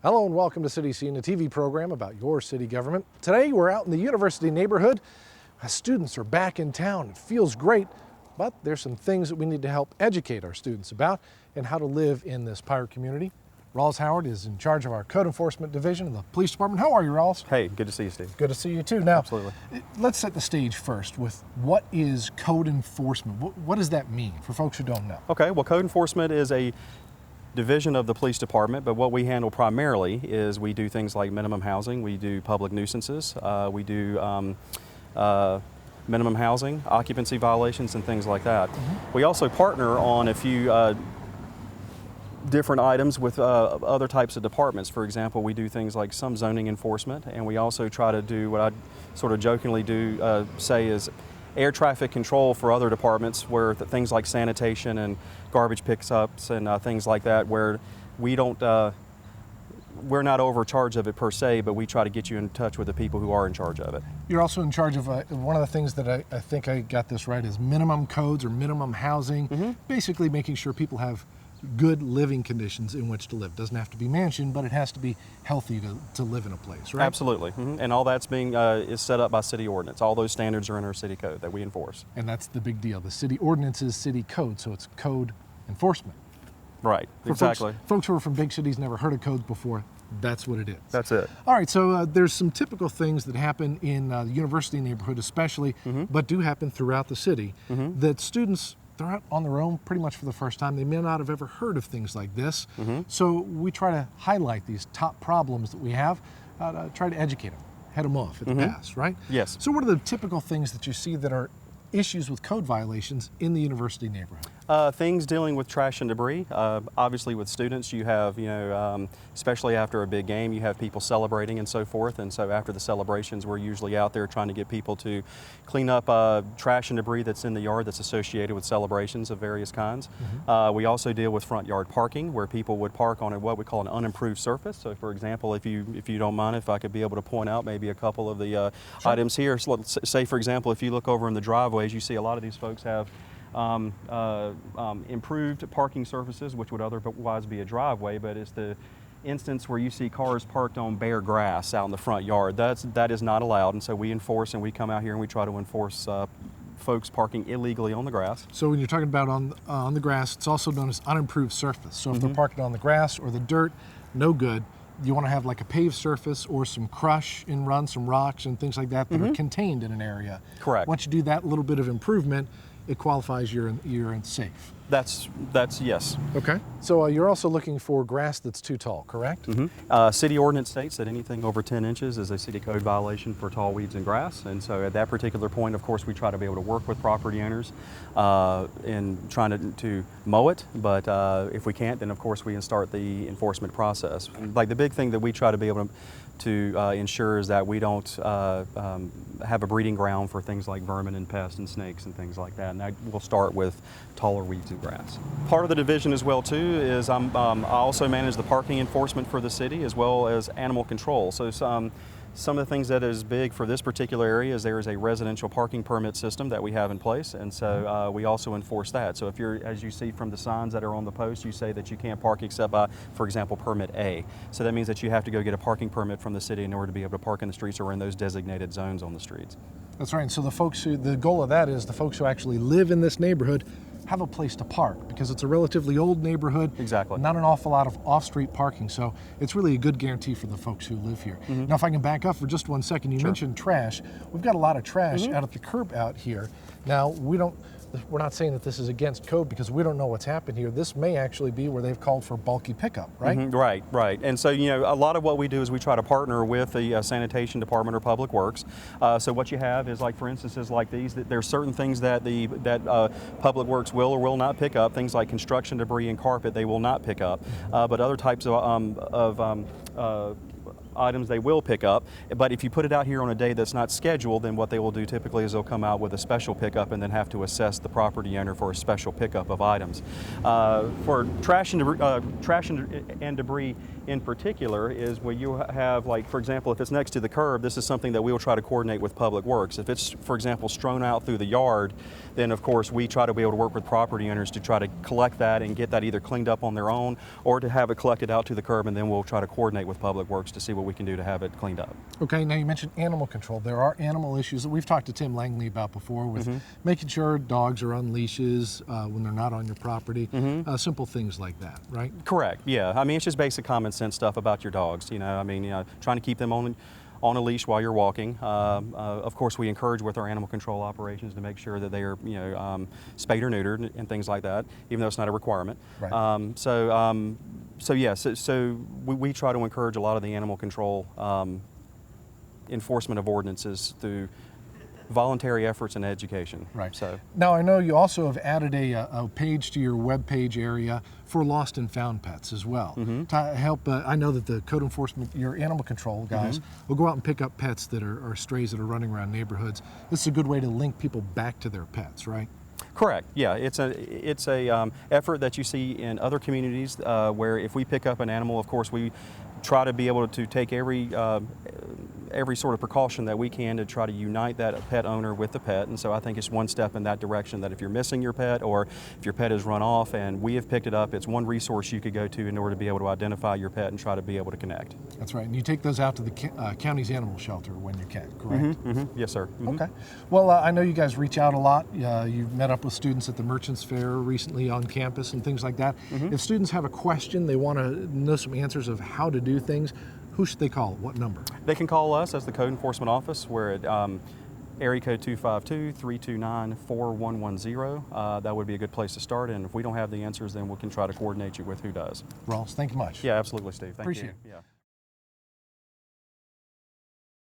Hello and welcome to City Scene, a TV program about your city government. Today we're out in the university neighborhood. Students are back in town. It feels great, but there's some things that we need to help educate our students about and how to live in this pirate community. Rawls Howard is in charge of our code enforcement division of the police department. How are you, Rawls? Hey, good to see you, Steve. Good to see you too. Now, Absolutely. Let's set the stage first with what is code enforcement? What does that mean for folks who don't know? Okay, well, code enforcement is a division of the police department, but what we handle primarily is we do things like minimum housing, we do public nuisances, we do minimum housing, occupancy violations, and things like that. We also partner on a few different items with other types of departments. For example, we do things like some zoning enforcement, and we also try to do what I sort of jokingly say is air traffic control for other departments, where things like sanitation and garbage pickups and things like that, where we don't, we're not overcharged of it per se, but we try to get you in touch with the people who are in charge of it. You're also in charge of one of the things that I think I got this right is minimum codes or minimum housing, basically making sure people have good living conditions in which to live. Doesn't have to be mansion, but it has to be healthy to live in a place, right? Absolutely, and all that's being is set up by city ordinance. All those standards are in our city code that we enforce. And that's the big deal. The city ordinance is city code, so it's code enforcement. Right, For exactly. Folks who are from big cities, never heard of codes before, that's what it is. That's it. All right, so there's some typical things that happen in the university neighborhood especially, but do happen throughout the city, that students, they're out on their own pretty much for the first time. They may not have ever heard of things like this. So we try to highlight these top problems that we have, try to educate them, head them off at the pass, right? Yes. So what are the typical things that you see that are issues with code violations in the university neighborhood? Things dealing with trash and debris. Obviously with students you have, especially after a big game, you have people celebrating and so forth, and so after the celebrations we're usually out there trying to get people to clean up trash and debris that's in the yard that's associated with celebrations of various kinds. We also deal with front yard parking, where people would park on what we call an unimproved surface. So for example, if you don't mind, if I could be able to point out maybe a couple of the items here. So let's say for example, if you look over in the driveways, you see a lot of these folks have improved parking surfaces, which would otherwise be a driveway, but it's the instance where you see cars parked on bare grass out in the front yard. That is not allowed, and so we enforce, and we come out here and we try to enforce folks parking illegally on the grass. So when you're talking about on the grass, it's also known as unimproved surface. So if they're parking on the grass or the dirt, no good. You want to have like a paved surface or some crush and run, some rocks and things like that that are contained in an area. Correct. Once you do that little bit of improvement, it qualifies you're in safe. That's yes. Okay. So you're also looking for grass that's too tall, correct? City ordinance states that anything over 10 inches is a city code violation for tall weeds and grass, and so at that particular point, of course, we try to be able to work with property owners in trying to mow it, but if we can't, then of course we can start the enforcement process. Like the big thing that we try to be able to ensure is that we don't have a breeding ground for things like vermin and pests and snakes and things like that, and that will start with taller weeds and grass. Part of the division as well too is I also manage the parking enforcement for the city as well as animal control. So some of the things that is big for this particular area is there is a residential parking permit system that we have in place, and so we also enforce that. So if you're, as you see from the signs that are on the post, you say that you can't park except by, for example, permit A. So that means that you have to go get a parking permit from the city in order to be able to park in the streets or in those designated zones on the streets. That's right. And so the goal of that is the folks who actually live in this neighborhood have a place to park, because it's a relatively old neighborhood. Exactly. Not an awful lot of off-street parking, so it's really a good guarantee for the folks who live here. Now, if I can back up for just 1 second, you mentioned trash. We've got a lot of trash out at the curb out here. Now, we're not saying that this is against code, because we don't know what's happened here. This may actually be where they've called for bulky pickup, right? Right. And so, a lot of what we do is we try to partner with the sanitation department or public works. So what you have is, like for instances like these, that there's certain things that public works will or will not pick up. Things like construction debris and carpet, they will not pick up. But other types of items they will pick up. But if you put it out here on a day that's not scheduled, then what they will do typically is they'll come out with a special pickup and then have to assess the property owner for a special pickup of items. For trash and debris in particular is where you have, like, for example, if it's next to the curb, this is something that we'll try to coordinate with Public Works. If it's, for example, strewn out through the yard, then of course we try to be able to work with property owners to try to collect that and get that either cleaned up on their own or to have it collected out to the curb, and then we'll try to coordinate with Public Works to see what we can do to have it cleaned up. Okay, now you mentioned animal control. There are animal issues that we've talked to Tim Langley about before with making sure dogs are on leashes when they're not on your property, simple things like that, right? Correct, yeah. I mean, it's just basic common sense stuff about your dogs, you know. I mean, trying to keep them on a leash while you're walking. Of course, we encourage with our animal control operations to make sure that they are, spayed or neutered and things like that, even though it's not a requirement. Right. So we try to encourage a lot of the animal control enforcement of ordinances through voluntary efforts and education. Right. So now I know you also have added a page to your web page area for lost and found pets as well. To help, I know that the code enforcement, your animal control guys, will go out and pick up pets that are strays that are running around neighborhoods. This is a good way to link people back to their pets, right? Correct. Yeah, it's a effort that you see in other communities where if we pick up an animal, of course we try to be able to take every sort of precaution that we can to try to unite that pet owner with the pet. And so I think it's one step in that direction, that if you're missing your pet or if your pet has run off and we have picked it up, it's one resource you could go to in order to be able to identify your pet and try to be able to connect. That's right. And you take those out to the county's animal shelter when you can, correct? Yes, sir. Okay. Well, I know you guys reach out a lot. You've met up with students at the Merchants Fair recently on campus and things like that. If students have a question, they want to know some answers of how to do things, who should they call? What number? They can call us as the Code Enforcement Office. We're at area code 252-329-4110. That would be a good place to start, and if we don't have the answers, then we can try to coordinate you with who does. Ross, thank you much. Yeah, absolutely, Steve. Thank Appreciate you. it. Yeah.